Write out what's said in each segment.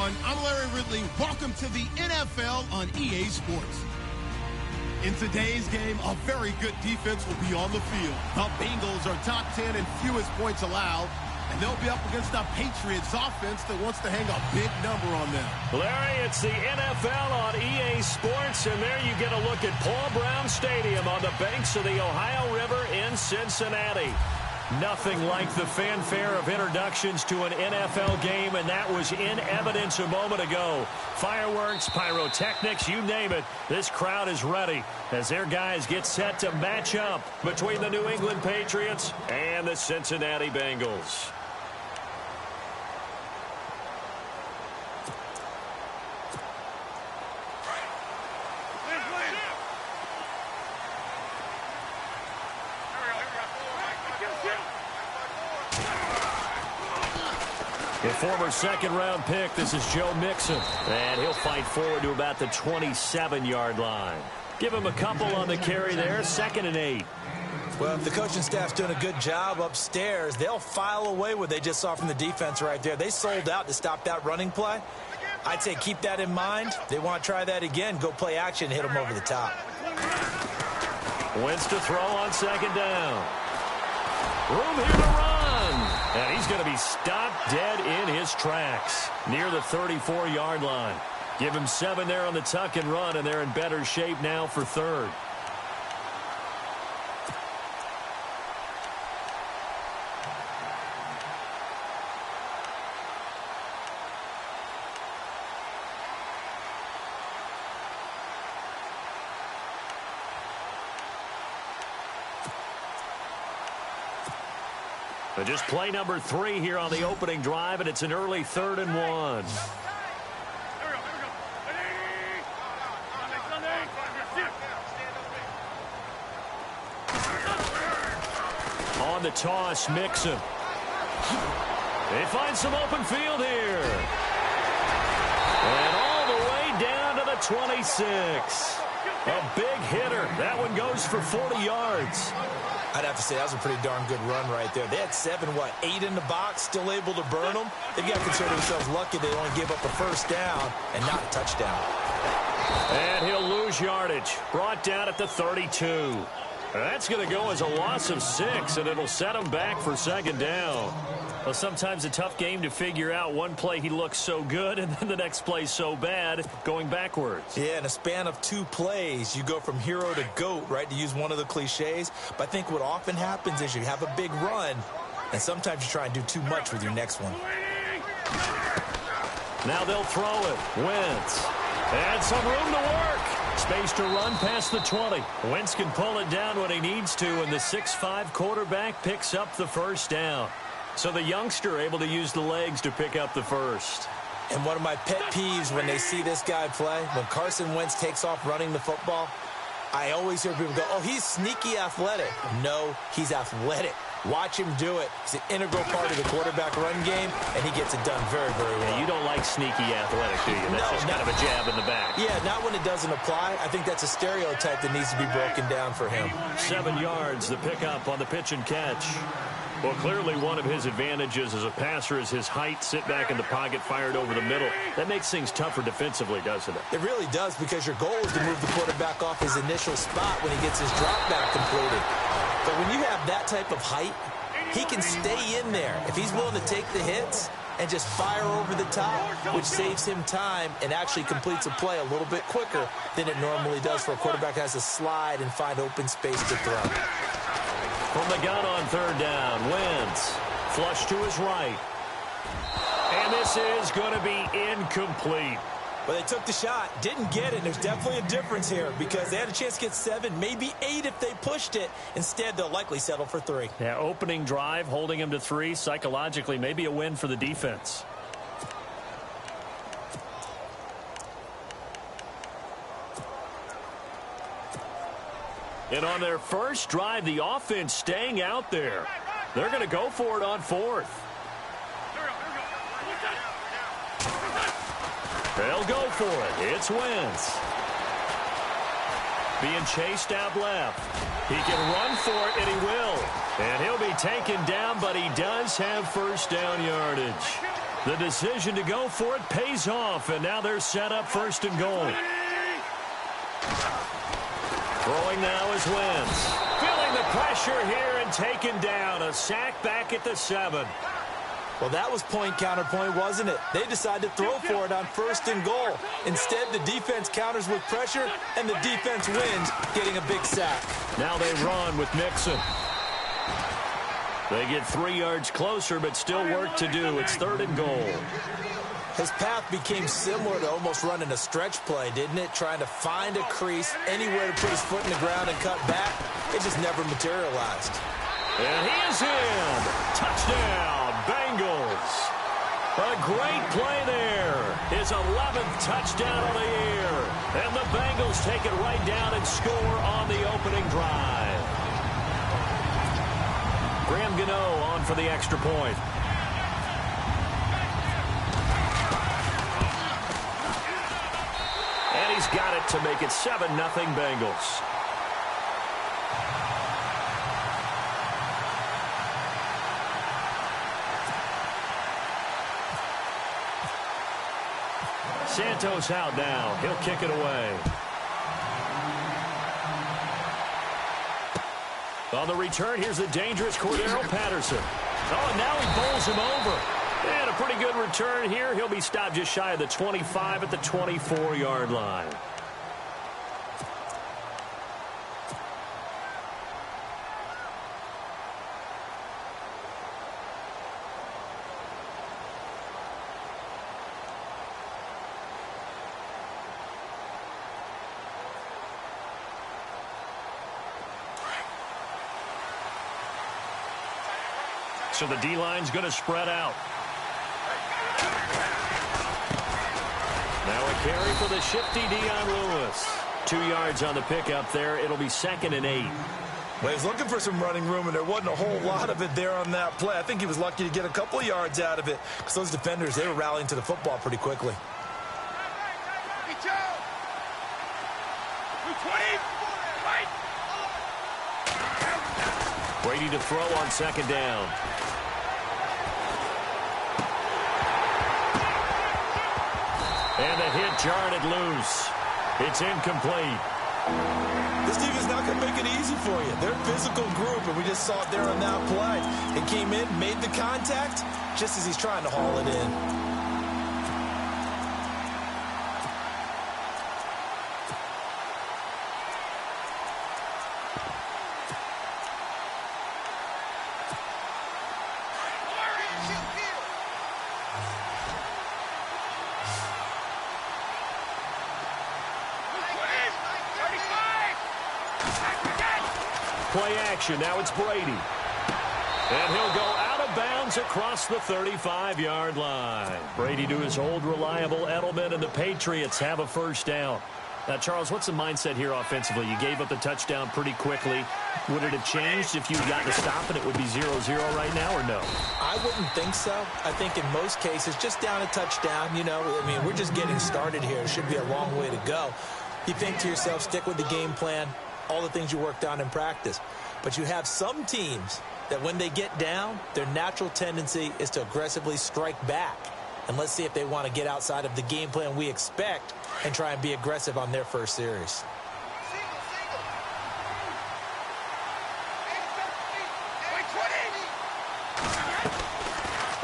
everyone. I'm Larry Ridley. Welcome to the NFL on EA Sports. In today's game, a very good defense will be on the field. The Bengals are top 10 in fewest points allowed, and they'll be up against a Patriots offense that wants to hang a big number on them. Larry, it's the NFL on EA Sports, and there you get a look at Paul Brown Stadium on the banks of the Ohio River in Cincinnati. Nothing like the fanfare of introductions to an NFL game, and that was in evidence a moment ago. Fireworks, pyrotechnics, you name it. This crowd is ready as their guys get set to match up between the New England Patriots and the Cincinnati Bengals. The former second-round pick, this is Joe Mixon. And he'll fight forward to about the 27-yard line. Give him a couple on the carry there, 2nd and 8. Well, if the coaching staff's doing a good job upstairs, they'll file away what they just saw from the defense right there. They sold out to stop that running play. I'd say keep that in mind. They want to try that again, go play action, hit them over the top. Wentz to throw on 2nd down. Room here to run. And he's going to be stopped dead in his tracks near the 34-yard line. Give him 7 there on the tuck and run, and they're in better shape now for 3rd. But just play number 3 here on the opening drive, and it's an early 3rd and 1. On the toss, Mixon. They find some open field here. And all the way down to the 26. A big hitter. That one goes for 40 yards. I'd have to say that was a pretty darn good run right there. They had 8 in the box, still able to burn them. They've got to consider themselves lucky they only gave up a 1st down and not a touchdown. And he'll lose yardage. Brought down at the 32. That's going to go as a loss of 6, and it'll set him back for 2nd down. Well, sometimes a tough game to figure out. One play he looks so good, and then the next play so bad, going backwards. Yeah, in a span of 2 plays, you go from hero to GOAT, right, to use one of the cliches. But I think what often happens is you have a big run, and sometimes you try and do too much with your next one. Now they'll throw it. Wentz. And some room to work. Space to run past the 20. Wentz can pull it down when he needs to, and the 6'5" quarterback picks up the 1st down. So the youngster able to use the legs to pick up the 1st. And one of my pet peeves when they see this guy play, when Carson Wentz takes off running the football, I always hear people go, oh, he's sneaky athletic. No, he's athletic. Watch him do it. It's an integral part of the quarterback run game, and he gets it done very, very well. Yeah, you don't like sneaky athletic, do you? That's just kind of a jab in the back. Yeah, not when it doesn't apply. I think that's a stereotype that needs to be broken down for him. 7 yards, the pickup on the pitch and catch. Well, clearly one of his advantages as a passer is his height, sit back in the pocket, fired over the middle. That makes things tougher defensively, doesn't it? It really does, because your goal is to move the quarterback off his initial spot when he gets his drop back completed. But when you have that type of height, he can stay in there if he's willing to take the hits and just fire over the top, which saves him time and actually completes a play a little bit quicker than it normally does for a quarterback who has to slide and find open space to throw. From the gun on 3rd down, Wentz. Flush to his right. And this is going to be incomplete. But they took the shot, didn't get it, and there's definitely a difference here because they had a chance to get 7, maybe 8 if they pushed it. Instead, they'll likely settle for 3. Yeah, opening drive, holding him to 3, psychologically maybe a win for the defense. And on their first drive, the offense staying out there. They're going to go for it on 4th. They'll go for it. It's Wentz. Being chased out left. He can run for it, and he will. And he'll be taken down, but he does have 1st down yardage. The decision to go for it pays off, and now they're set up 1st and goal. Throwing now is Wentz. Feeling the pressure here and taken down. A sack back at the 7. Well, that was point counterpoint, wasn't it? They decided to throw for it on 1st and goal. Instead, the defense counters with pressure, and the defense wins, getting a big sack. Now they run with Mixon. They get 3 yards closer, but still work to do. It's 3rd and goal. His path became similar to almost running a stretch play, didn't it? Trying to find a crease, anywhere to put his foot in the ground and cut back. It just never materialized. And he is in. Touchdown, Bengals. A great play there. His 11th touchdown of the year. And the Bengals take it right down and score on the opening drive. Graham Gano on for the extra point. And he's got it to make it 7-0 Bengals. Santos out now. He'll kick it away. On the return, here's the dangerous Cordero Patterson. Oh, and now he bowls him over. And a pretty good return here. He'll be stopped just shy of the 25 at the 24-yard line. So the D-line's going to spread out. Now a carry for the shifty Dion Lewis. 2 yards on the pickup there. It'll be 2nd and 8. Well, he's looking for some running room, and there wasn't a whole lot of it there on that play. I think he was lucky to get a couple of yards out of it because those defenders, they were rallying to the football pretty quickly. Brady to throw on 2nd down. And the hit jarred it loose. It's incomplete. This team is not going to make it easy for you. They're a physical group, and we just saw it there on that play. It came in, made the contact, just as he's trying to haul it in. Play action. Now it's Brady. And he'll go out of bounds across the 35-yard line. Brady to his old reliable Edelman, and the Patriots have a 1st down. Now, Charles, what's the mindset here offensively? You gave up the touchdown pretty quickly. Would it have changed if you got to stop and it would be 0-0 right now, or no? I wouldn't think so. I think in most cases, just down a touchdown, you know, I mean, we're just getting started here. It should be a long way to go. You think to yourself, stick with the game plan, all the things you worked on in practice. But you have some teams that when they get down, their natural tendency is to aggressively strike back. And let's see if they want to get outside of the game plan we expect and try and be aggressive on their first series.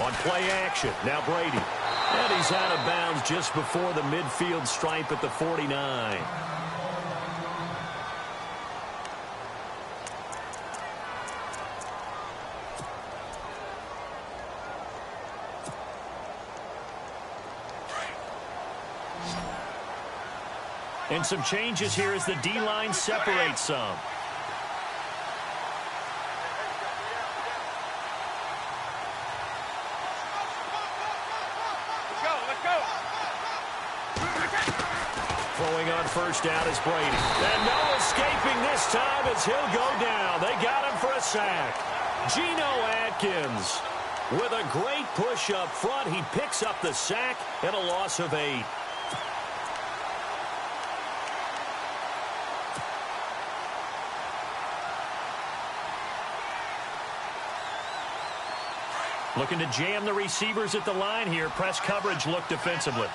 On play action, now Brady. And he's out of bounds just before the midfield stripe at the 49. And some changes here as the D-line separates some. Let's go. Throwing on 1st down is Brady. And no escaping this time as he'll go down. They got him for a sack. Geno Atkins with a great push up front. He picks up the sack and a loss of 8. Looking to jam the receivers at the line here. Press coverage look defensively.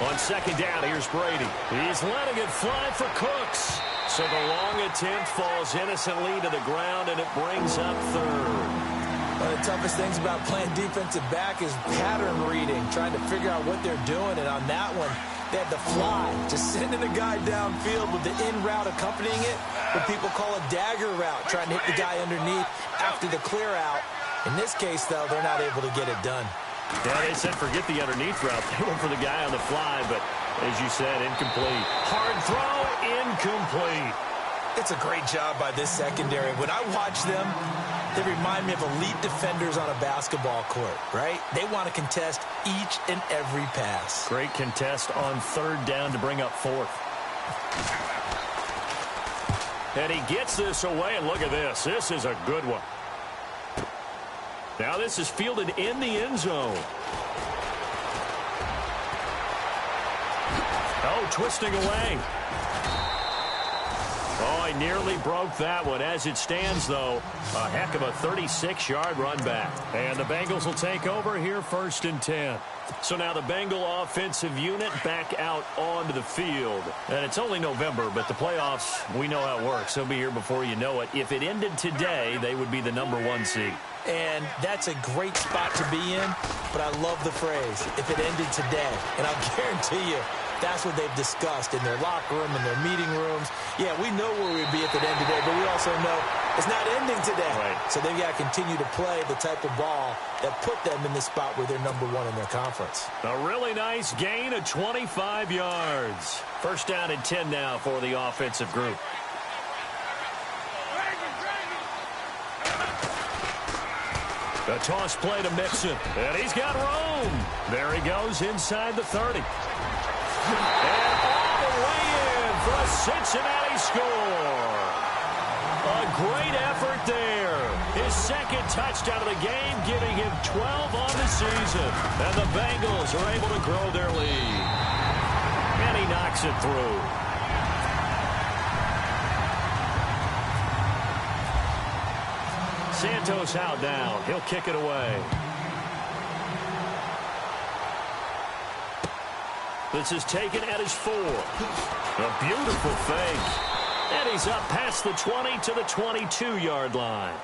On second down, here's Brady. He's letting it fly for Cooks. So the long attempt falls innocently to the ground, and it brings up third. One of the toughest things about playing defensive back is pattern reading, trying to figure out what they're doing. And on that one, they had the fly, just sending a guy downfield with the in route accompanying it, what people call a dagger route, trying to hit the guy underneath after the clear out. In this case, though, they're not able to get it done. Yeah, they said forget the underneath route. They went for the guy on the fly, but as you said, incomplete. Hard throw, incomplete. It's a great job by this secondary. When I watch them, they remind me of elite defenders on a basketball court, right? They want to contest each and every pass. Great contest on third down to bring up fourth. And he gets this away, and look at this. This is a good one. Now this is fielded in the end zone. Oh, twisting away. Oh, he nearly broke that one. As it stands, though, a heck of a 36-yard run back. And the Bengals will take over here 1st and 10. So now the Bengal offensive unit back out onto the field. And it's only November, but the playoffs, we know how it works. They'll be here before you know it. If it ended today, they would be the #1 seed. And that's a great spot to be in, but I love the phrase, if it ended today. And I'll guarantee you, that's what they've discussed in their locker room, in their meeting rooms. Yeah, we know where we'd be at the end today, but we also know it's not ending today. Right. So they've got to continue to play the type of ball that put them in the spot where they're #1 in their conference. A really nice gain of 25 yards. 1st down and 10 now for the offensive group. A toss play to Mixon. And he's got room. There he goes inside the 30. And all the way in for a Cincinnati score. A great effort there. His 2nd touchdown of the game, giving him 12 on the season. And the Bengals are able to grow their lead. And he knocks it through. Santos out now. He'll kick it away. This is taken at his 4. A beautiful fake. And he's up past the 20 to the 22-yard line.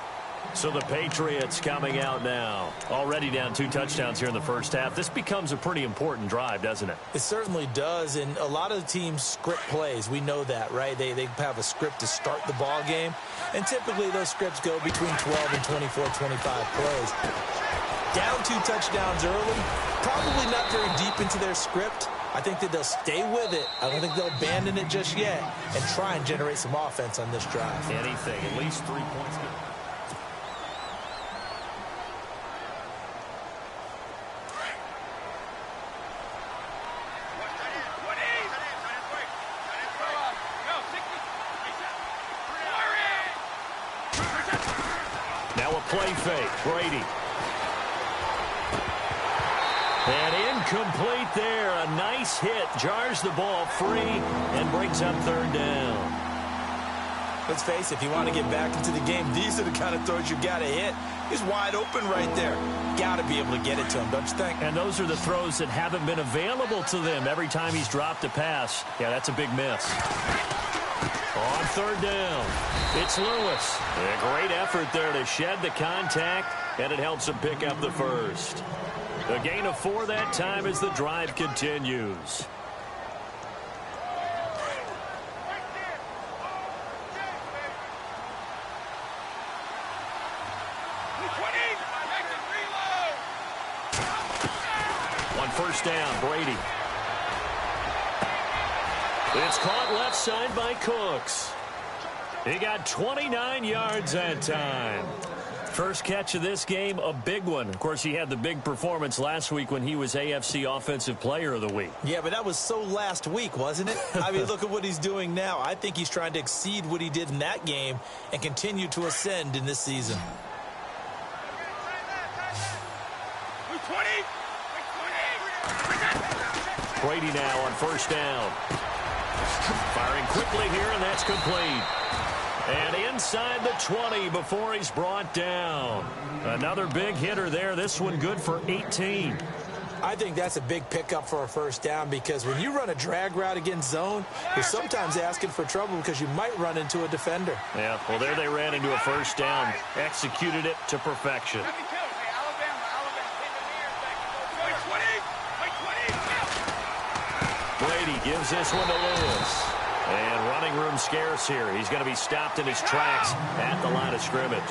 So the Patriots coming out now. Already down 2 touchdowns here in the first half. This becomes a pretty important drive, doesn't it? It certainly does, and a lot of the teams script plays. We know that, right? They have a script to start the ball game, and typically those scripts go between 12 and 24, 25 plays. Down 2 touchdowns early, probably not very deep into their script. I think that they'll stay with it. I don't think they'll abandon it just yet and try and generate some offense on this drive. Anything, at least 3 points. Now a play fake. Brady. And incomplete there. A nice hit. Jars the ball free and brings up 3rd down. Let's face it, if you want to get back into the game, these are the kind of throws you got to hit. He's wide open right there. Got to be able to get it to him, don't you think? And those are the throws that haven't been available to them every time he's dropped a pass. Yeah, that's a big miss. On 3rd down, it's Lewis. A great effort there to shed the contact, and it helps him pick up the 1st. A gain of 4 that time as the drive continues. On 1st down, Brady. It's caught left side by Cooks. He got 29 yards that time. First catch of this game, a big one. Of course, he had the big performance last week when he was AFC Offensive Player of the Week. Yeah, but that was so last week, wasn't it? I mean, look at what he's doing now. I think he's trying to exceed what he did in that game and continue to ascend in this season. Brady now on first down. Firing quickly here, and that's complete. And inside the 20 before he's brought down. Another big hitter there. This one good for 18. I think that's a big pickup for a first down because when you run a drag route against zone, you're sometimes asking for trouble because you might run into a defender. Yeah, well, there they ran into a first down. Executed it to perfection. Brady gives this one to Lewis. And running room scarce here. He's going to be stopped in his tracks at the line of scrimmage.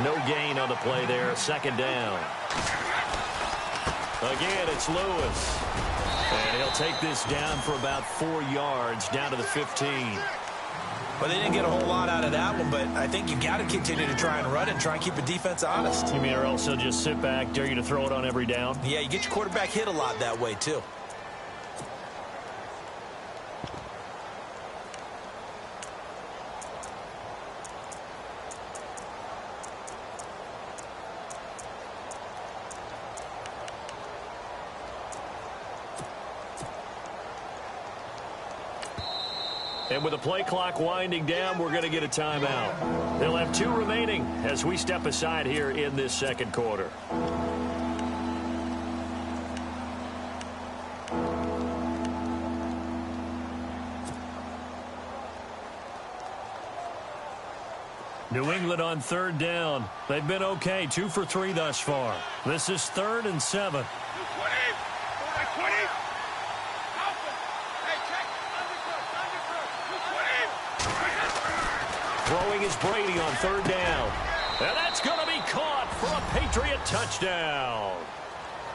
No gain on the play there. Second down. Again, it's Lewis. And he'll take this down for about 4 yards, down to the 15. Well, they didn't get a whole lot out of that one, but I think you got to continue to try and run it and try and keep the defense honest. You mean or else they'll just sit back, dare you to throw it on every down? Yeah, you get your quarterback hit a lot that way, too. And with the play clock winding down, we're going to get a timeout. They'll have 2 remaining as we step aside here in this second quarter. New England on third down. They've been okay, 2 for 3 thus far. This is 3rd and 7. Throwing is Brady on third down. And that's going to be caught for a Patriot touchdown.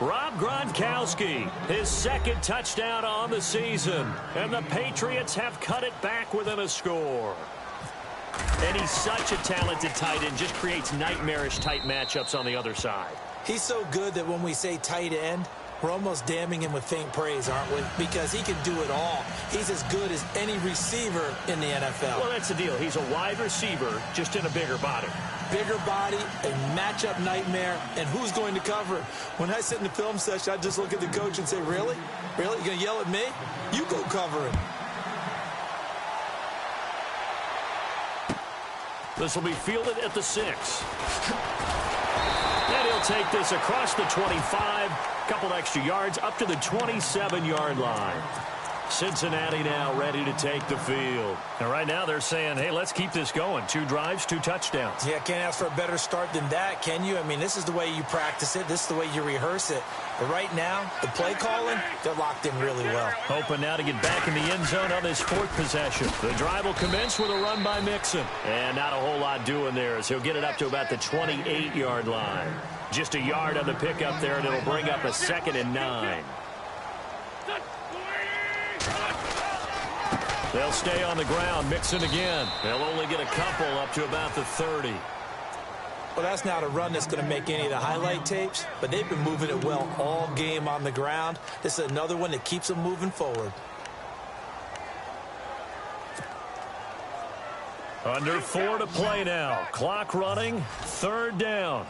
Rob Gronkowski, his 2nd touchdown on the season. And the Patriots have cut it back within a score. And he's such a talented tight end, just creates nightmarish-type matchups on the other side. He's so good that when we say tight end, we're almost damning him with faint praise, aren't we? Because he can do it all. He's as good as any receiver in the NFL. Well, that's the deal. He's a wide receiver, just in a bigger body. Bigger body, a matchup nightmare, and who's going to cover? When I sit in the film session, I just look at the coach and say, really? Really? You're going to yell at me? You go cover him. This will be fielded at the 6. And he'll take this across the 25. Couple extra yards up to the 27-yard line. Cincinnati now ready to take the field. And right now they're saying, hey, let's keep this going. 2 drives, 2 touchdowns. Yeah, can't ask for a better start than that, can you? I mean, this is the way you practice it. This is the way you rehearse it. But right now, the play calling, they're locked in really well. Hoping now to get back in the end zone on this 4th possession. The drive will commence with a run by Mixon. And not a whole lot doing there as he'll get it up to about the 28-yard line. Just a yard on the pickup there, and it'll bring up a 2nd and 9. They'll stay on the ground. Mixon again. They'll only get a couple up to about the 30. Well, that's not a run that's going to make any of the highlight tapes, but they've been moving it well all game on the ground. This is another one that keeps them moving forward. Under 4 to play now. Clock running. 3rd down.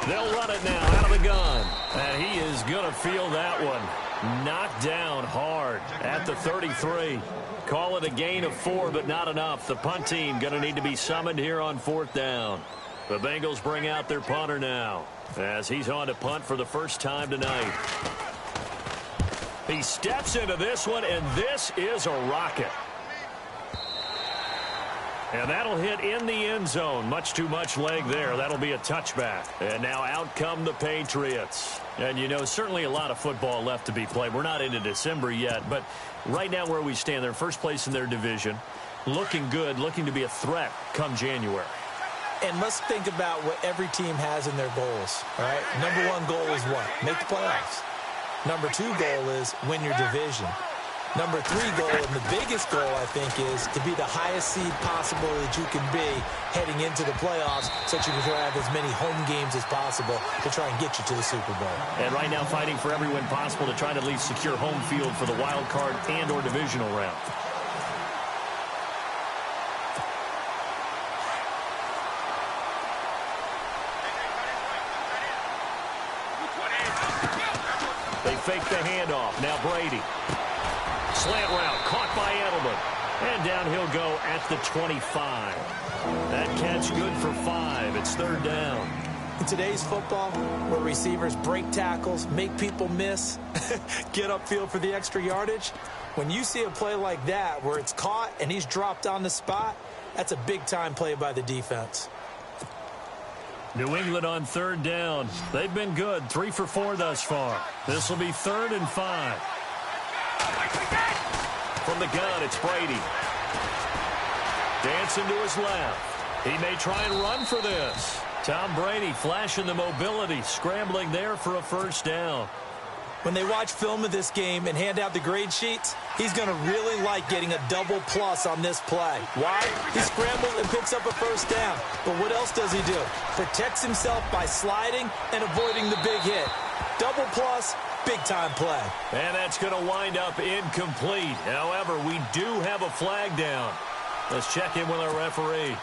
They'll run it now out of the gun. And he is going to feel that one. Knocked down hard at the 33. Call it a gain of 4, but not enough. The punt team going to need to be summoned here on 4th down. The Bengals bring out their punter now as he's on to punt for the first time tonight. He steps into this one, and this is a rocket. And that'll hit in the end zone. Much too much leg there. That'll be a touchback. And now out come the Patriots. And, you know, certainly a lot of football left to be played. We're not into December yet, but right now where we stand, they're first place in their division. Looking good, looking to be a threat come January. And let's think about what every team has in their goals, all right? Number 1 goal is what? Make the playoffs. Number 2 goal is win your division. Number 3 goal, and the biggest goal, I think, is to be the highest seed possible that you can be heading into the playoffs so that you can have as many home games as possible to try and get you to the Super Bowl. And right now fighting for every win possible to try to at least secure home field for the wild card and or divisional round. fake the handoff. Now Brady. Slant route caught by Edelman. And down he'll go at the 25. That catch good for 5. It's 3rd down. In today's football, where receivers break tackles, make people miss, get upfield for the extra yardage, when you see a play like that where it's caught and he's dropped on the spot, that's a big-time play by the defense. New England on 3rd down. They've been good, 3 for 4 thus far. This will be 3rd and 5. From the gun, it's Brady. Dancing to his left. He may try and run for this. Tom Brady flashing the mobility, scrambling there for a 1st down. When they watch film of this game and hand out the grade sheets, he's going to really like getting a double plus on this play. Why? He scrambles and picks up a 1st down. But what else does he do? Protects himself by sliding and avoiding the big hit. Double plus, big-time play. And that's going to wind up incomplete. However, we do have a flag down. Let's check in with our referee.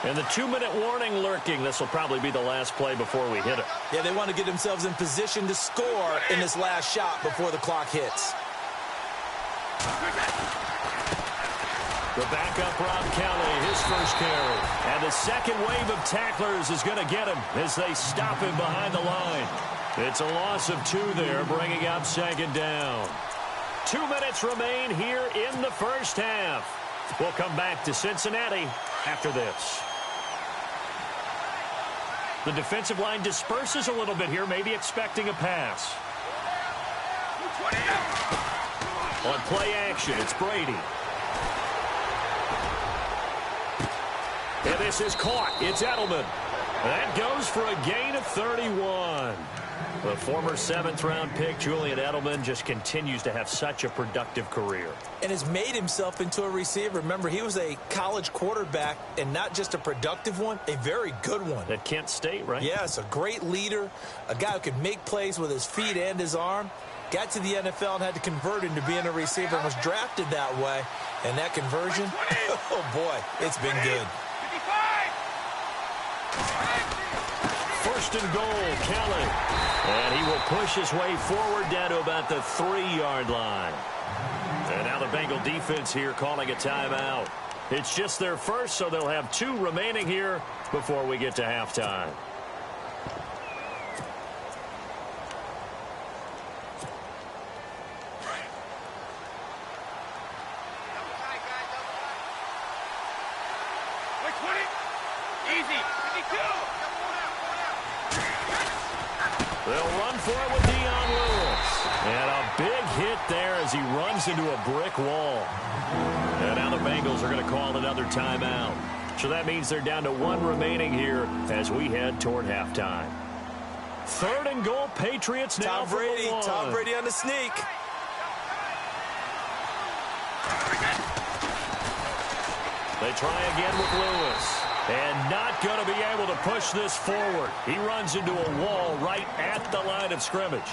And the 2-minute warning lurking. This will probably be the last play before we hit it. Yeah, they want to get themselves in position to score in this last shot before the clock hits. The backup, Rob Kelly, his 1st carry. And the second wave of tacklers is going to get him as they stop him behind the line. It's a loss of 2 there, bringing up 2nd down. 2 minutes remain here in the 1st half. We'll come back to Cincinnati after this. The defensive line disperses a little bit here, maybe expecting a pass. On play action, it's Brady. And this is caught. It's Edelman. That goes for a gain of 31. The former 7th-round pick, Julian Edelman, just continues to have such a productive career. And has made himself into a receiver. Remember, he was a college quarterback, and not just a productive one, a very good one. At Kent State, right? Yes, a great leader, a guy who could make plays with his feet and his arm. Got to the NFL and had to convert into being a receiver and was drafted that way. And that conversion, oh boy, it's been good. 1st and goal, Kelly. And he will push his way forward down to about the 3-yard line. And now the Bengal defense here calling a timeout. It's just their 1st, so they'll have 2 remaining here before we get to halftime. They'll run for it with Dion Lewis. And a big hit there as he runs into a brick wall. And now the Bengals are going to call another timeout. So that means they're down to 1 remaining here as we head toward halftime. 3rd and goal, Patriots now. Tom Brady on the sneak. They try again with Lewis. And not going to be able to push this forward. He runs into a wall right at the line of scrimmage.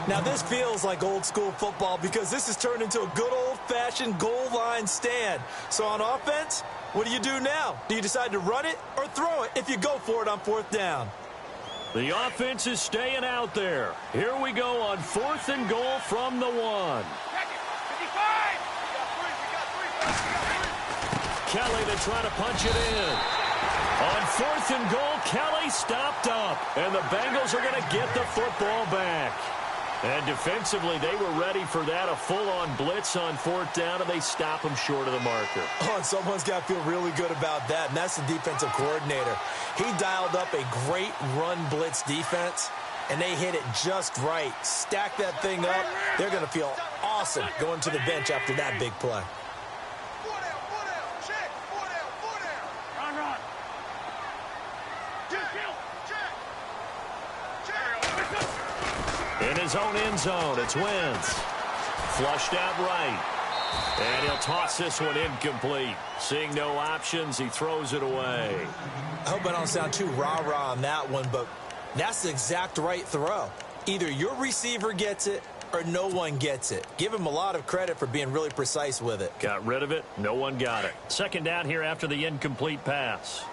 Now, this feels like old-school football because this has turned into a good old-fashioned goal line stand. So on offense, what do you do now? Do you decide to run it or throw it if you go for it on 4th down? The offense is staying out there. Here we go on 4th and goal from the 1. Kelly to try to punch it in. On 4th and goal, Kelly stopped up. And the Bengals are going to get the football back. And defensively, they were ready for that. A full-on blitz on 4th down, and they stop him short of the marker. Oh, and someone's got to feel really good about that, and that's the defensive coordinator. He dialed up a great run blitz defense, and they hit it just right. Stack that thing up. They're going to feel awesome going to the bench after that big play. In his own end zone, it's Wentz. Flushed out right. And he'll toss this one incomplete. Seeing no options, he throws it away. I hope I don't sound too rah-rah on that one, but that's the exact right throw. Either your receiver gets it or no one gets it. Give him a lot of credit for being really precise with it. Got rid of it. No one got it. Second down here after the incomplete pass.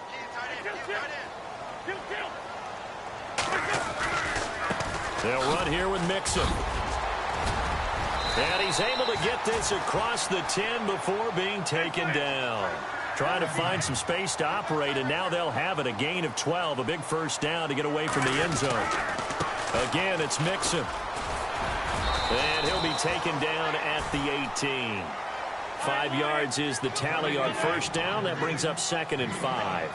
They'll run here with Mixon. And he's able to get this across the 10 before being taken down. Trying to find some space to operate, and now they'll have it. A gain of 12, a big first down to get away from the end zone. Again, it's Mixon. And he'll be taken down at the 18. 5 yards is the tally on first down. That brings up 2nd and 5.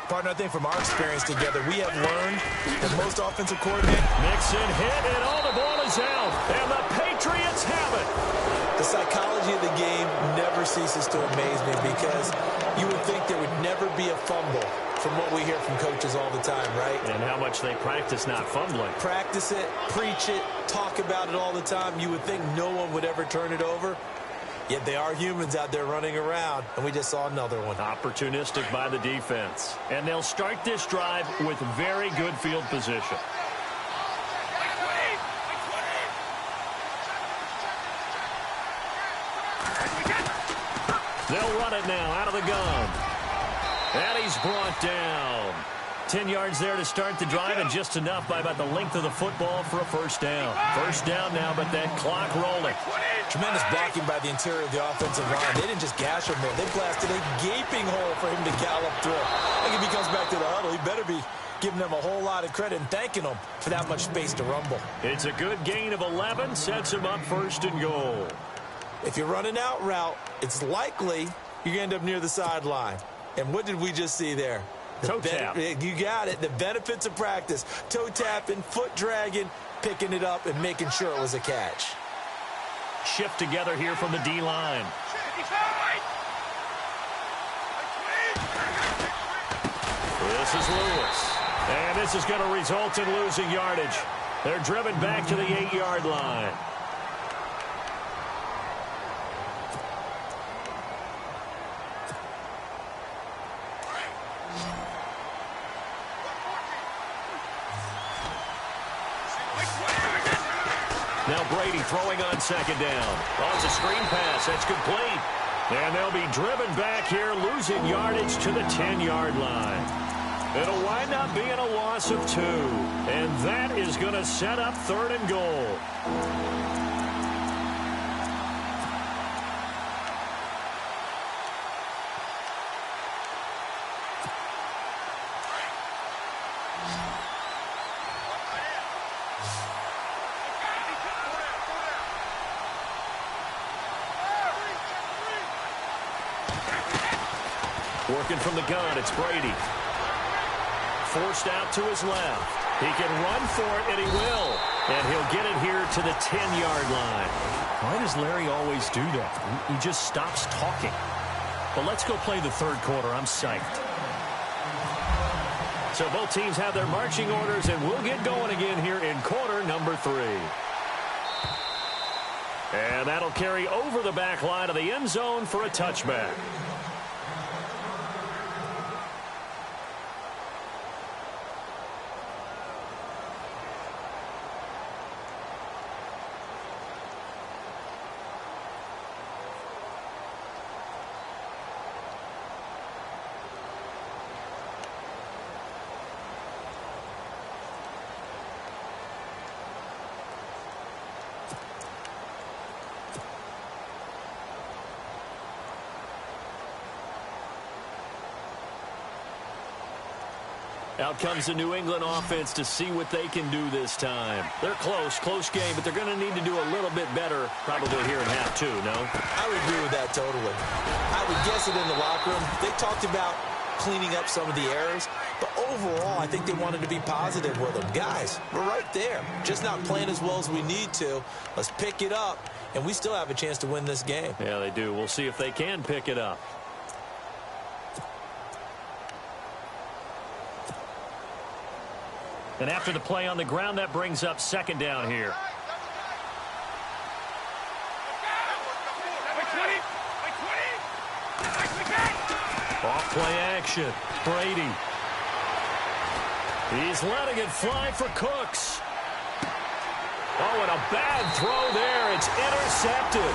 Partner, I think from our experience together, we have learned that most offensive coordinators. Mixon hit, and all the ball is out. And the Patriots have it. The psychology of the game never ceases to amaze me because you would think there would never be a fumble from what we hear from coaches all the time, right? And how much they practice not fumbling. Practice it, preach it, talk about it all the time. You would think no one would ever turn it over. Yet they are humans out there running around, and we just saw another one. Opportunistic by the defense. And they'll start this drive with very good field position. They'll run it now out of the gun. And he's brought down. 10 yards there to start the drive, and just enough by about the length of the football for a first down. First down now, but that clock rolling. Tremendous blocking by the interior of the offensive line. They didn't just gash him there. They blasted a gaping hole for him to gallop through. I think if he comes back to the huddle, he better be giving them a whole lot of credit and thanking them for that much space to rumble. It's a good gain of 11, sets him up 1st and goal. If you're running out route, it's likely you're going to end up near the sideline. And what did we just see there? Toe tap. You got it. The benefits of practice. Toe tapping, foot dragging, picking it up, and making sure it was a catch. Shift together here from the D-line. This is Lewis. And this is going to result in losing yardage. They're driven back to the 8-yard line. Now Brady throwing on 2nd down. Oh, it's a screen pass. That's complete. And they'll be driven back here, losing yardage to the 10-yard line. It'll wind up being a loss of 2. And that is going to set up 3rd and goal. Working from the gun, it's Brady. Forced out to his left. He can run for it, and he will. And he'll get it here to the 10-yard line. Why does Larry always do that? He just stops talking. But let's go play the 3rd quarter. I'm psyched. So both teams have their marching orders, and we'll get going again here in quarter number 3. And that'll carry over the back line of the end zone for a touchback. Out comes the New England offense to see what they can do this time. They're close game, but they're going to need to do a little bit better probably here in half 2, no? I would agree with that totally. I would guess it in the locker room. They talked about cleaning up some of the errors, but overall, I think they wanted to be positive with them. Guys, we're right there. Just not playing as well as we need to. Let's pick it up, and we still have a chance to win this game. Yeah, they do. We'll see if they can pick it up. And after the play on the ground, that brings up 2nd down here. Off play action. Brady. He's letting it fly for Cooks. Oh, and a bad throw there. It's intercepted.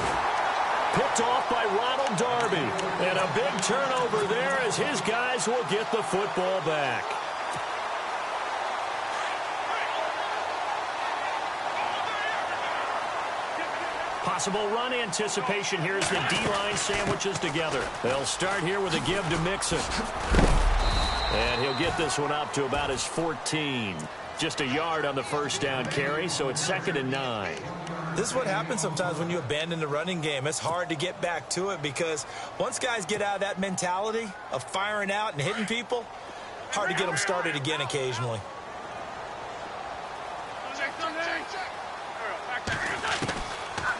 Picked off by Ronald Darby. And a big turnover there as his guys will get the football back. Possible run anticipation here as the D-line sandwiches together. They'll start here with a give to Mixon. And he'll get this one up to about his 14. Just a yard on the first down carry, so it's 2nd and 9. This is what happens sometimes when you abandon the running game. It's hard to get back to it because once guys get out of that mentality of firing out and hitting people, hard to get them started again occasionally.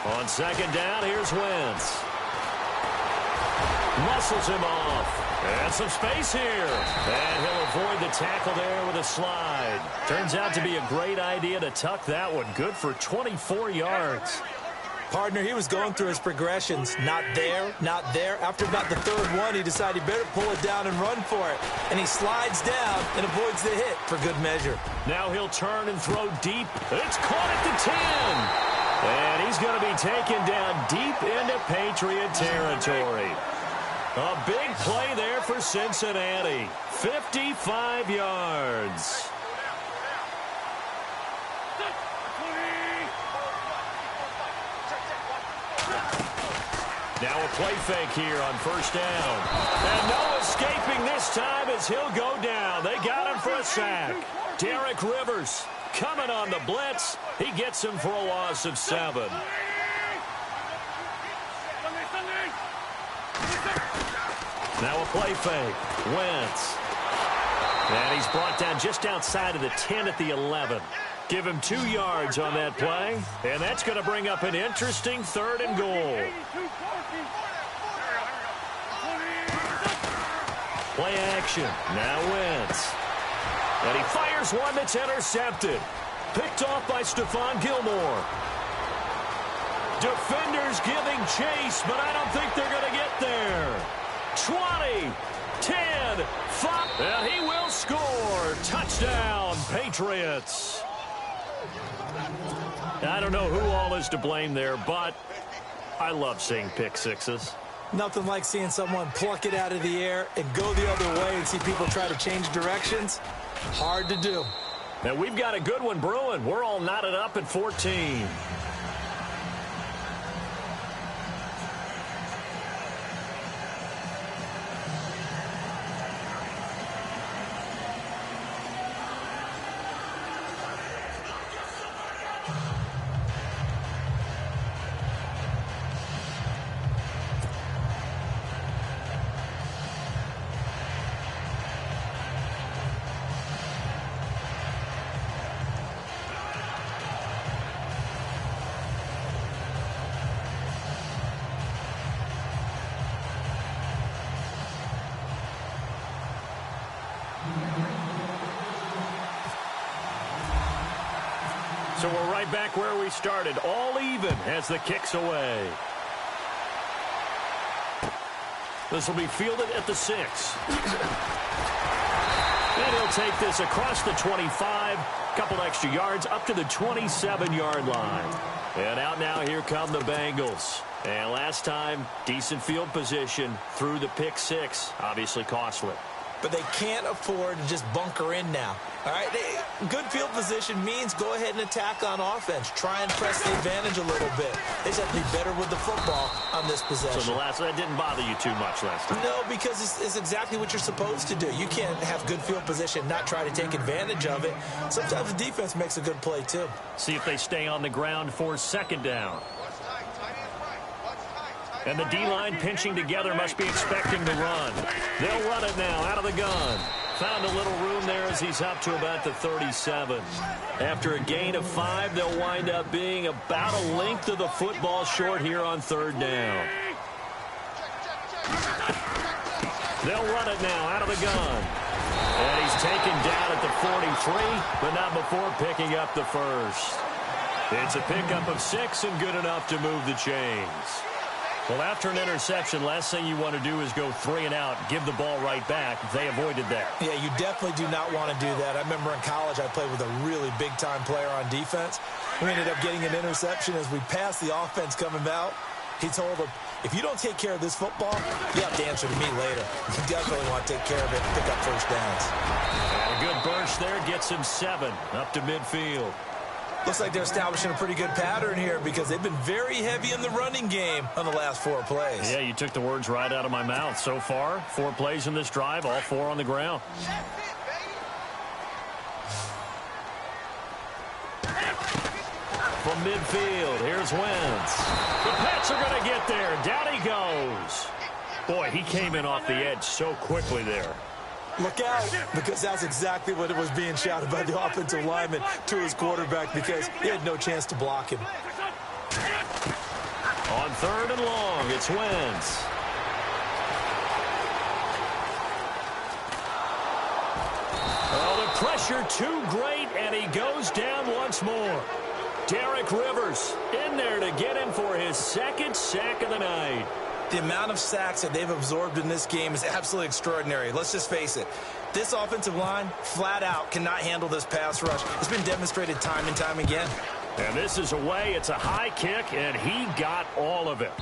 On 2nd down, here's Wentz. Muscles him off. And some space here. And he'll avoid the tackle there with a slide. Turns out to be a great idea to tuck that one. Good for 24 yards. Partner, he was going through his progressions. Not there, not there. After about the 3rd one, he decided he better pull it down and run for it. And he slides down and avoids the hit for good measure. Now he'll turn and throw deep. It's caught at the 10. And he's going to be taken down deep into Patriot territory. A big play there for Cincinnati. 55 yards. Now a play fake here on 1st down. And no escaping this time as he'll go down. They got him for a sack. Derek Rivers coming on the blitz. He gets him for a loss of 7. Now a play fake. Wentz. And he's brought down just outside of the 10 at the 11. Give him 2 yards on that play. And that's going to bring up an interesting 3rd and goal. Play action. Now Wentz. And he fires one that's intercepted. Picked off by Stephon Gilmore. Defenders giving chase, but I don't think they're going to get there. 20, 10, 5, and he will score. Touchdown, Patriots. I don't know who all is to blame there, but I love seeing pick sixes. Nothing like seeing someone pluck it out of the air and go the other way and see people try to change directions. Hard to do. And we've got a good one brewing. We're all knotted up at 14. So we're right back where we started, all even as the kick's away. This will be fielded at the 6. And he'll take this across the 25, couple extra yards up to the 27-yard line. And out now, here come the Bengals. And last time, decent field position through the pick 6, obviously costly. But they can't afford to just bunker in now. All right, good field position means go ahead and attack on offense. Try and press the advantage a little bit. They just have to be better with the football on this possession. So that didn't bother you too much last time? No, because it's exactly what you're supposed to do. You can't have good field position, not try to take advantage of it. Sometimes the defense makes a good play, too. See if they stay on the ground for 2nd down. And the D-line pinching together must be expecting the run. They'll run it now out of the gun. Found a little room there as he's up to about the 37. After a gain of 5, they'll wind up being about a length of the football short here on 3rd down. They'll run it now out of the gun. And he's taken down at the 43, but not before picking up the first. It's a pickup of 6 and good enough to move the chains. Well, after an interception, last thing you want to do is go 3 and out, give the ball right back. They avoided that. Yeah, you definitely do not want to do that. I remember in college I played with a really big-time player on defense. We ended up getting an interception as we passed the offense coming out. He told them, if you don't take care of this football, you have to answer to me later. You definitely want to take care of it and pick up first downs. And a good burst there gets him 7 up to midfield. Looks like they're establishing a pretty good pattern here because they've been very heavy in the running game on the last 4 plays. Yeah, you took the words right out of my mouth. So far, 4 plays in this drive, all 4 on the ground. From midfield, here's Wentz. The Pats are going to get there. Down he goes. Boy, he came in off the edge so quickly there. Look out, because that's exactly what it was being shouted by the offensive lineman to his quarterback because he had no chance to block him. On 3rd and long, it's Wentz. Oh, the pressure too great, and he goes down once more. Derek Rivers in there to get him for his 2nd sack of the night. The amount of sacks that they've absorbed in this game is absolutely extraordinary. Let's just face it. This offensive line, flat out, cannot handle this pass rush. It's been demonstrated time and time again. And this is away. It's a high kick, and he got all of it.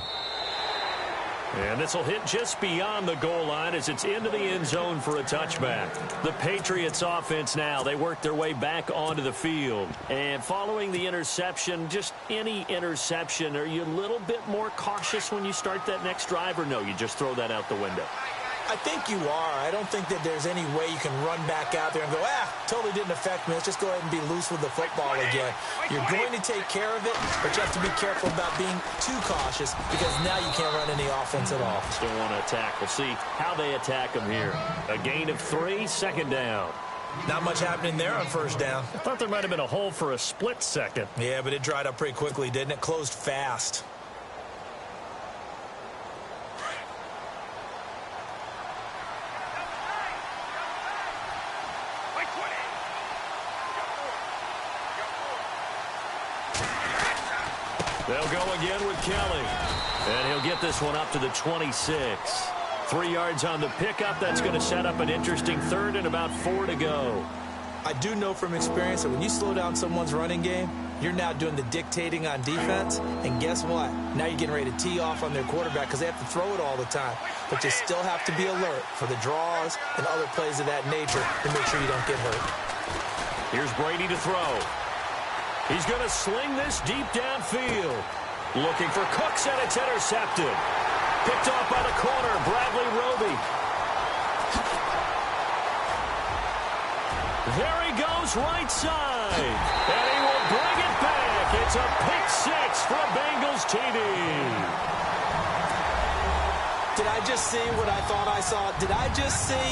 And this will hit just beyond the goal line as it's into the end zone for a touchback. The Patriots offense now, they work their way back onto the field. And following the interception, just any interception, are you a little bit more cautious when you start that next drive, or no, you just throw that out the window? I think you are. I don't think that there's any way you can run back out there and go, totally didn't affect me. Let's just go ahead and be loose with the football again. You're going to take care of it, but you have to be careful about being too cautious because now you can't run any offense at all. Still want to attack. We'll see how they attack him here. A gain of 3, 2nd down. Not much happening there on 1st down. I thought there might have been a hole for a split second. Yeah, but it dried up pretty quickly, didn't it? Closed fast. They'll go again with Kelly. And he'll get this one up to the 26. 3 yards on the pickup. That's going to set up an interesting 3rd and about 4 to go. I do know from experience that when you slow down someone's running game, you're now doing the dictating on defense. And guess what? Now you're getting ready to tee off on their quarterback because they have to throw it all the time. But you still have to be alert for the draws and other plays of that nature to make sure you don't get hurt. Here's Brady to throw. He's going to sling this deep downfield. Looking for Cooks, and it's intercepted. Picked off by the corner, Bradley Roby. There he goes, right side. And he will bring it back. It's a pick 6 for a Bengals TD. Did I just see what I thought I saw? Did I just see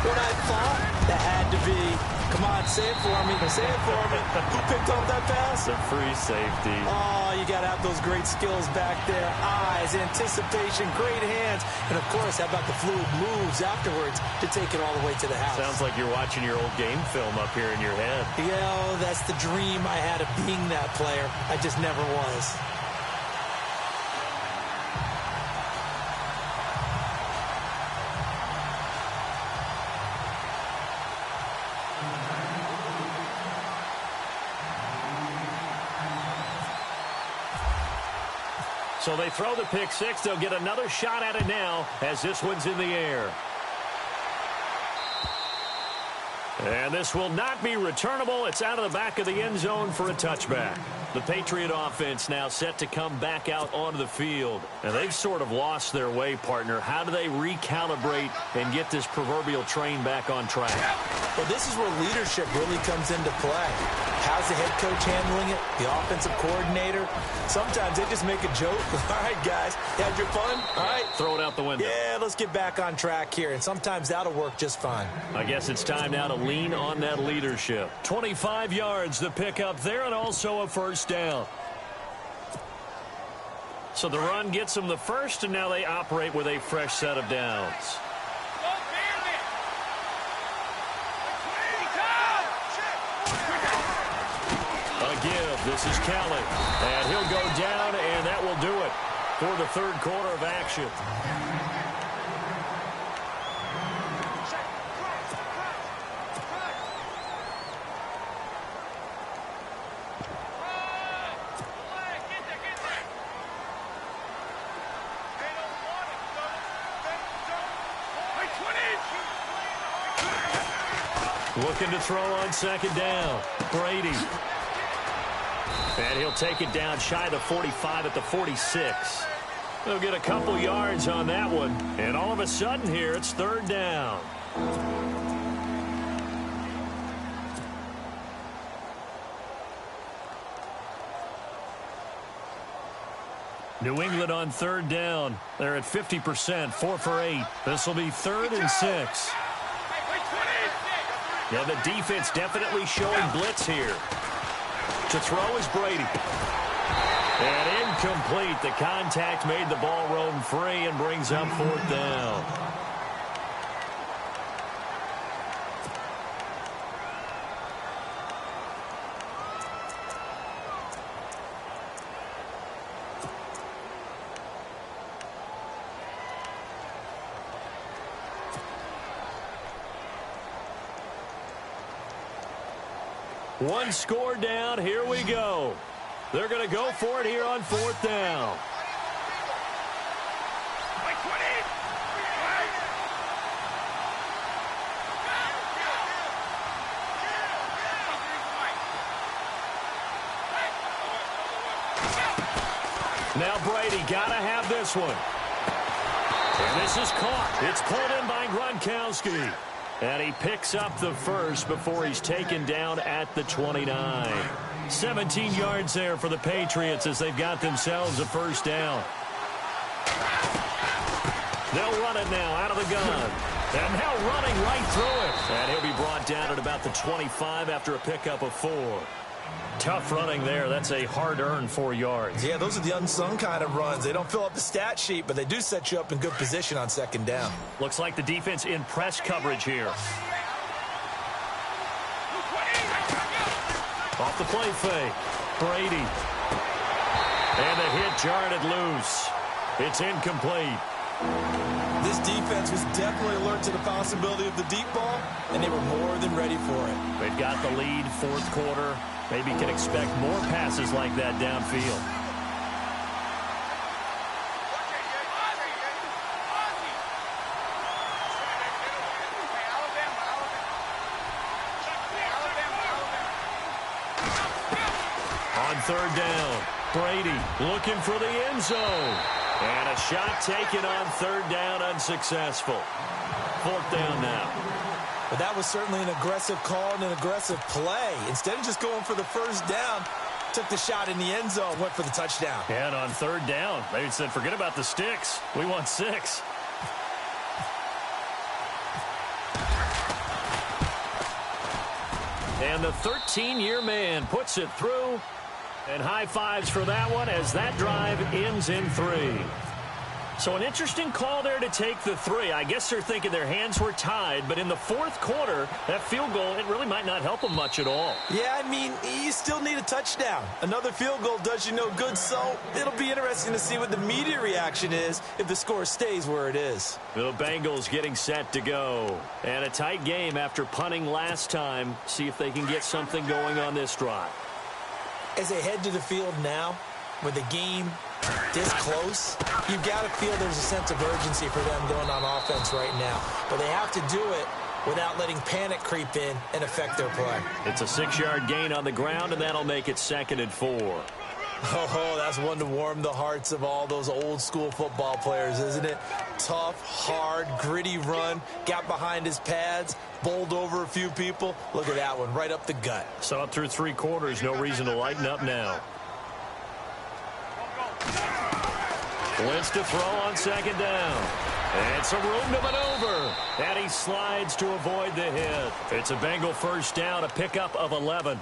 what I thought? That had to be. Come on, say it for me. Say it for me. Who picked up that pass? The free safety. Oh, you got to have those great skills back there. Eyes, anticipation, great hands. And, of course, how about the fluid moves afterwards to take it all the way to the house? Sounds like you're watching your old game film up here in your head. Yeah, that's the dream I had of being that player. I just never was. So they throw the pick 6. They'll get another shot at it now as this one's in the air. And this will not be returnable. It's out of the back of the end zone for a touchback. The Patriot offense now set to come back out onto the field. And they've sort of lost their way, partner. How do they recalibrate and get this proverbial train back on track? Well, this is where leadership really comes into play. How's the head coach handling it? The offensive coordinator? Sometimes they just make a joke. All right, guys, you had your fun? All right. Throw it out the window. Yeah, let's get back on track here. And sometimes that'll work just fine. I guess it's time now to lean on that leadership. 25 yards the pickup there, and also a 1st down. So the run gets them the 1st, and now they operate with a fresh set of downs. This is Kelly, and he'll go down, and that will do it for the 3rd quarter of action. Looking to throw on second down. Brady. And he'll take it down shy of the 45 at the 46. They'll get a couple yards on that one. And all of a sudden here, it's third down. New England on third down. They're at 50%, 4 for 8. This will be 3rd and 6. Now the defense definitely showing blitz here. To throw is Brady. And incomplete. The contact made the ball roam free and brings up 4th down. One score down. Here we go. They're going to go for it here on 4th down. Now Brady got to have this one. And this is caught. It's pulled in by Gronkowski. And he picks up the first before he's taken down at the 29. 17 yards there for the Patriots as they've got themselves a first down. They'll run it now out of the gun. And now running right through it. And he'll be brought down at about the 25 after a pickup of 4. Tough running there. That's a hard-earned 4 yards. Yeah, those are the unsung kind of runs. They don't fill up the stat sheet, but they do set you up in good position on second down. Looks like the defense in press coverage here. Off the play fake. Brady. And the hit jarred it loose. It's incomplete. This defense was definitely alert to the possibility of the deep ball, and they were more than ready for it. They've got the lead, 4th quarter. Maybe can expect more passes like that downfield. On 3rd down, Brady looking for the end zone. And a shot taken on 3rd down, unsuccessful. 4th down now. But that was certainly an aggressive call and an aggressive play. Instead of just going for the first down, took the shot in the end zone, went for the touchdown. And on 3rd down, they said, forget about the sticks. We want 6. And the 13-year man puts it through. And high fives for that one as that drive ends in 3. So an interesting call there to take the 3. I guess they're thinking their hands were tied, but in the 4th quarter, that field goal, it really might not help them much at all. Yeah, I mean, you still need a touchdown. Another field goal does you no good, so it'll be interesting to see what the media reaction is if the score stays where it is. The Bengals getting set to go. And a tight game after punting last time. See if they can get something going on this drive. As they head to the field now, with the game this close, you've got to feel there's a sense of urgency for them going on offense right now. But they have to do it without letting panic creep in and affect their play. It's a 6-yard gain on the ground, and that'll make it 2nd and 4. Oh, that's one to warm the hearts of all those old-school football players, isn't it? Tough, hard, gritty run, got behind his pads, bowled over a few people. Look at that one, right up the gut. So up through 3 quarters, no reason to lighten up now. Blitz to throw on 2nd down. And some room to maneuver. And he slides to avoid the hit. It's a Bengal first down, a pickup of 11.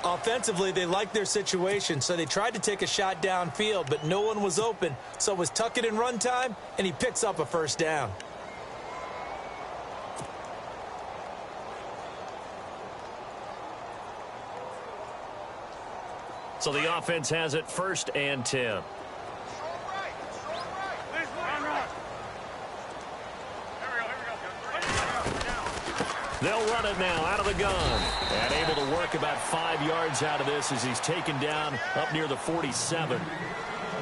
Offensively, they liked their situation, so they tried to take a shot downfield, but no one was open. So it was tuck it in run time, and he picks up a first down. So the offense has it 1st and 10. They'll run it now out of the gun. And able to work about 5 yards out of this as he's taken down up near the 47.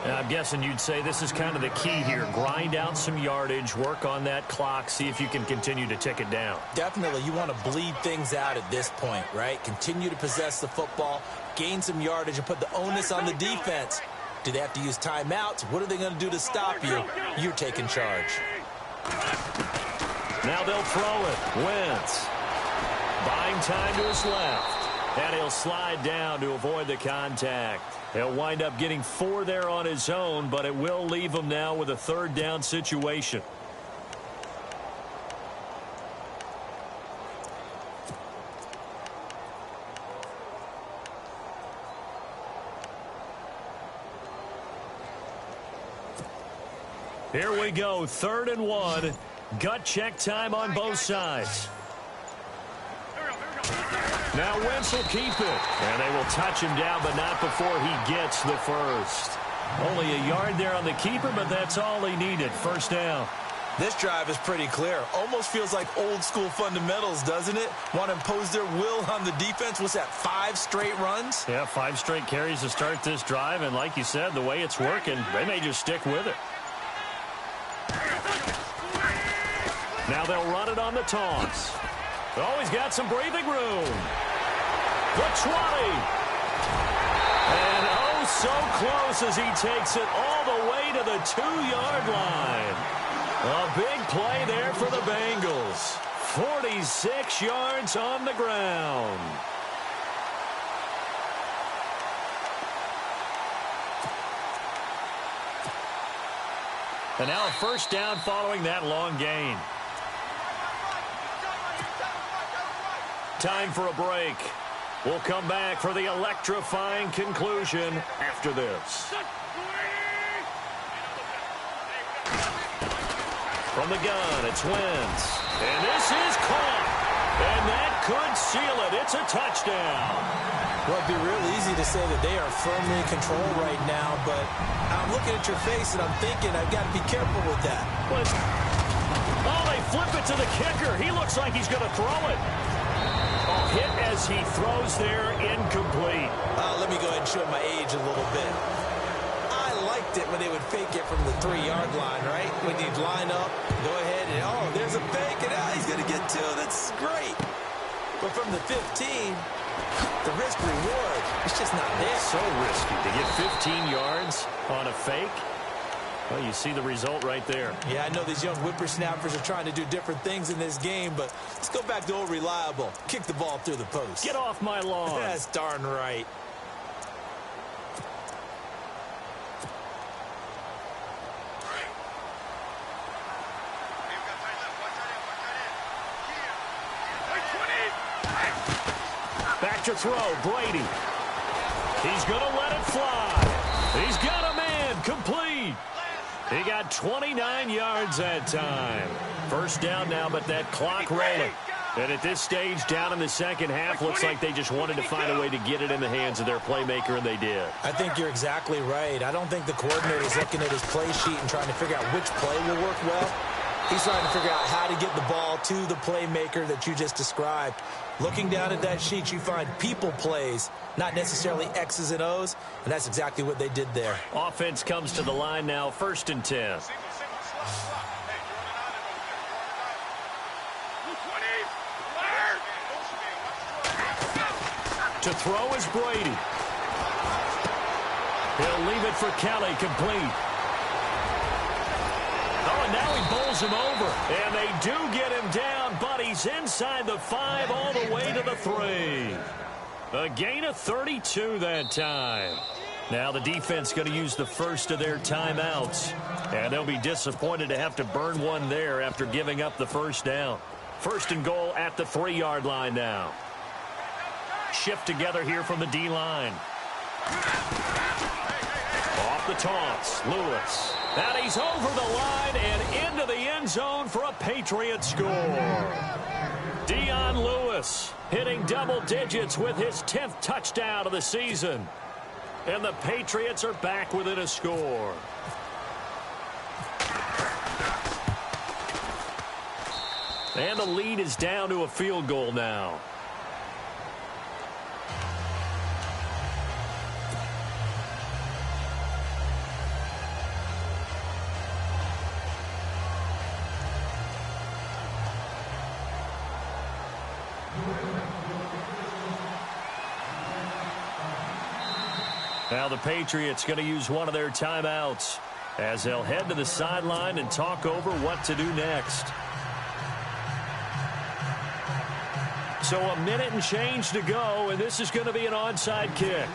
I'm guessing you'd say this is kind of the key here. Grind out some yardage, work on that clock, see if you can continue to tick it down. Definitely, you want to bleed things out at this point, right? Continue to possess the football, gain some yardage, and put the onus on the defense. Do they have to use timeouts? What are they going to do to stop you? You're taking charge. Now they'll throw it. Wentz buying time to his left. And he'll slide down to avoid the contact. He'll wind up getting 4 there on his own, but it will leave him now with a 3rd down situation. Here we go, 3rd and 1. Gut check time on both sides. Now Wentz will keep it. And they will touch him down, but not before he gets the first. Only a yard there on the keeper, but that's all he needed. 1st down. This drive is pretty clear. Almost feels like old school fundamentals, doesn't it? Want to impose their will on the defense. What's that, 5 straight runs? Yeah, 5 straight carries to start this drive. And like you said, the way it's working, they may just stick with it. Now they'll run it on the toss. Oh, he's got some breathing room. The 20. And oh, so close as he takes it all the way to the 2-yard line. A big play there for the Bengals. 46 yards on the ground. And now a 1st down following that long gain. Time for a break. We'll come back for the electrifying conclusion after this. From the gun, it's Wentz. And this is caught. And that could seal it. It's a touchdown. Well, it'd be real easy to say that they are firmly in control right now, but I'm looking at your face and I'm thinking I've got to be careful with that. Oh, they flip it to the kicker. He looks like he's going to throw it. Hit as he throws there, incomplete. Let me go ahead and show my age a little bit. I liked it when they would fake it from the 3-yard line, right? When you'd line up, go ahead and, oh, there's a fake, and he's going to get 2. That's great. But from the 15, the risk-reward, it's just not there. So risky to get 15 yards on a fake. Well, you see the result right there. Yeah, I know these young whippersnappers are trying to do different things in this game, but let's go back to old reliable. Kick the ball through the post. Get off my lawn. That's darn right. Back to throw, Brady. He's going to let it fly. He's got a man, complete. He got 29 yards that time. 1st down now, but that clock rolling. And at this stage, down in the 2nd half, looks like they just wanted to find a way to get it in the hands of their playmaker, and they did. I think you're exactly right. I don't think the coordinator is looking at his play sheet and trying to figure out which play will work well. He's trying to figure out how to get the ball to the playmaker that you just described. Looking down at that sheet, you find people plays, not necessarily X's and O's, and that's exactly what they did there. Offense comes to the line now, 1st and 10. To throw is Brady. He'll leave it for Kelly, complete. Oh, and now he bowls him over. And they do get him down, but he's inside the 5 all the way to the 3. A gain of 32 that time. Now the defense going to use the first of their timeouts. And they'll be disappointed to have to burn one there after giving up the 1st down. 1st and goal at the 3-yard line now. Shift together here from the D-line. Off the toss, Lewis. And he's over the line and into the end zone for a Patriot score. Dion Lewis hitting double digits with his 10th touchdown of the season. And the Patriots are back within a score. And the lead is down to a field goal now. Now the Patriots going to use one of their timeouts as they'll head to the sideline and talk over what to do next. So a minute and change to go, and this is going to be an onside kick.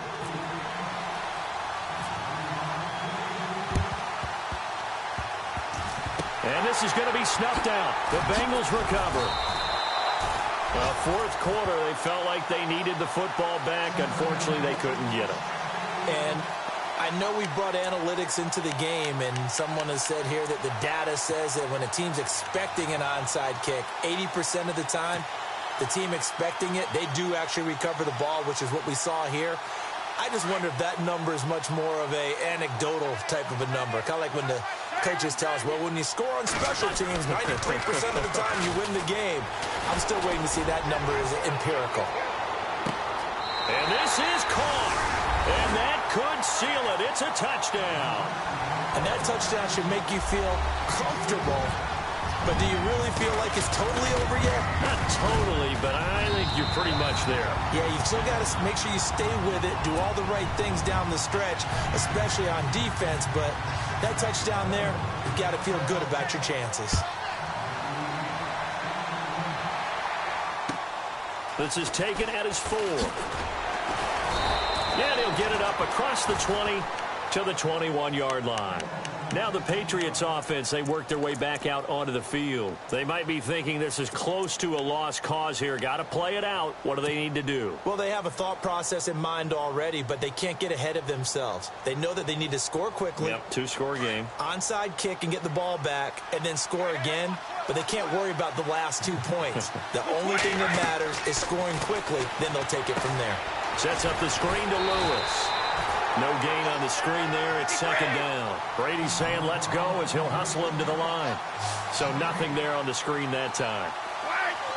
And this is going to be snuffed out. The Bengals recover. Fourth quarter, they felt like they needed the football back. Unfortunately, they couldn't get it. And I know we brought analytics into the game, and someone has said here that the data says that when a team's expecting an onside kick, 80% of the time, the team expecting it, they do actually recover the ball, which is what we saw here. I just wonder if that number is much more of a anecdotal type of a number. Kind of like when the coaches tell us, well, when you score on special teams, 93% of the time you win the game. I'm still waiting to see that number is empirical. And this is caught. And that could seal it. It's a touchdown. And that touchdown should make you feel comfortable. But do you really feel like it's totally over yet? Not totally, but I think you're pretty much there. Yeah, you've still got to make sure you stay with it, do all the right things down the stretch, especially on defense. But that touchdown there, you've got to feel good about your chances. This is taken at his 4. And he'll get it up across the 20 to the 21-yard line. Now the Patriots offense, they work their way back out onto the field. They might be thinking this is close to a lost cause here. Got to play it out. What do they need to do? Well, they have a thought process in mind already, but they can't get ahead of themselves. They know that they need to score quickly. Yep, 2-score game. Onside kick and get the ball back and then score again. But they can't worry about the last 2 points. The only thing that matters is scoring quickly. Then they'll take it from there. Sets up the screen to Lewis. No gain on the screen there. It's second down. Brady's saying let's go as he'll hustle him to the line. So nothing there on the screen that time.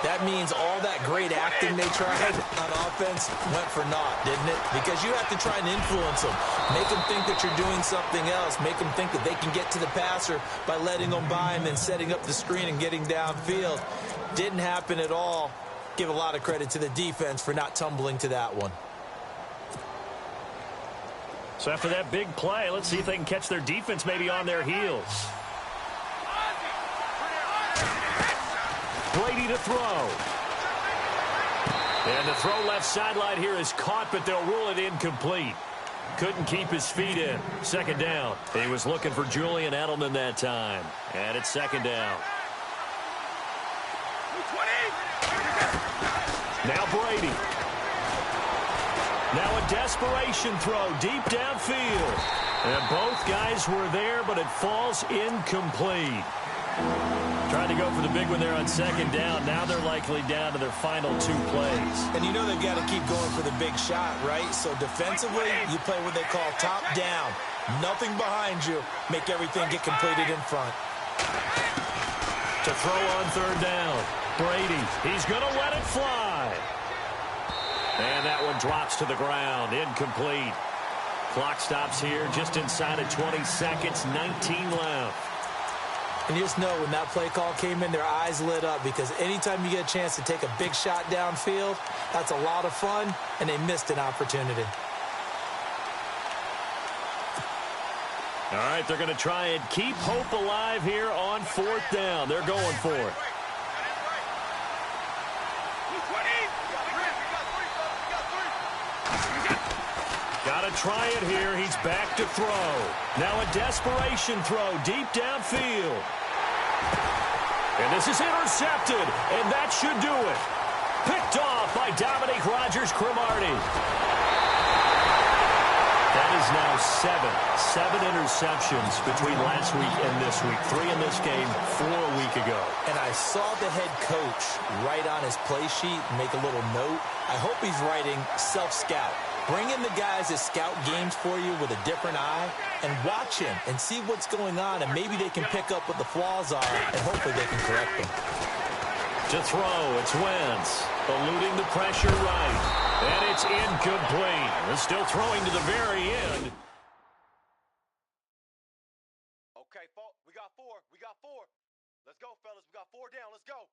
That means all that great acting they tried on offense went for naught, didn't it? Because you have to try and influence them. Make them think that you're doing something else. Make them think that they can get to the passer by letting them by and then setting up the screen and getting downfield. Didn't happen at all. Give a lot of credit to the defense for not tumbling to that one. So after that big play, let's see if they can catch their defense maybe on their heels. Brady to throw. And the throw left sideline here is caught, but they'll rule it incomplete. Couldn't keep his feet in. Second down. He was looking for Julian Edelman that time. And it's second down. Now Brady. Now a desperation throw deep downfield. And both guys were there, but it falls incomplete. Trying to go for the big one there on second down. Now they're likely down to their final 2 plays. And you know they've got to keep going for the big shot, right? So defensively, you play what they call top down. Nothing behind you. Make everything get completed in front. To throw on third down. Brady, he's going to let it fly. And that one drops to the ground. Incomplete. Clock stops here just inside of 20 seconds. 19 left. And you just know when that play call came in, their eyes lit up because anytime you get a chance to take a big shot downfield, that's a lot of fun, and they missed an opportunity. All right, they're going to try and keep hope alive here on fourth down. They're going for it. Got to try it here. He's back to throw. Now a desperation throw deep downfield. And this is intercepted, and that should do it. Picked off by Dominique Rodgers-Cromartie. That is now 7 interceptions between last week and this week. 3 in this game, 4 a week ago. And I saw the head coach write on his play sheet, make a little note. I hope he's writing self-scout. Bring in the guys that scout games for you with a different eye and watch him and see what's going on, and maybe they can pick up what the flaws are, and hopefully they can correct them. To throw, it's Wentz, eluding the pressure right, and it's incomplete. They're still throwing to the very end. Okay, we got 4. Let's go, fellas. We got 4 down. Let's go.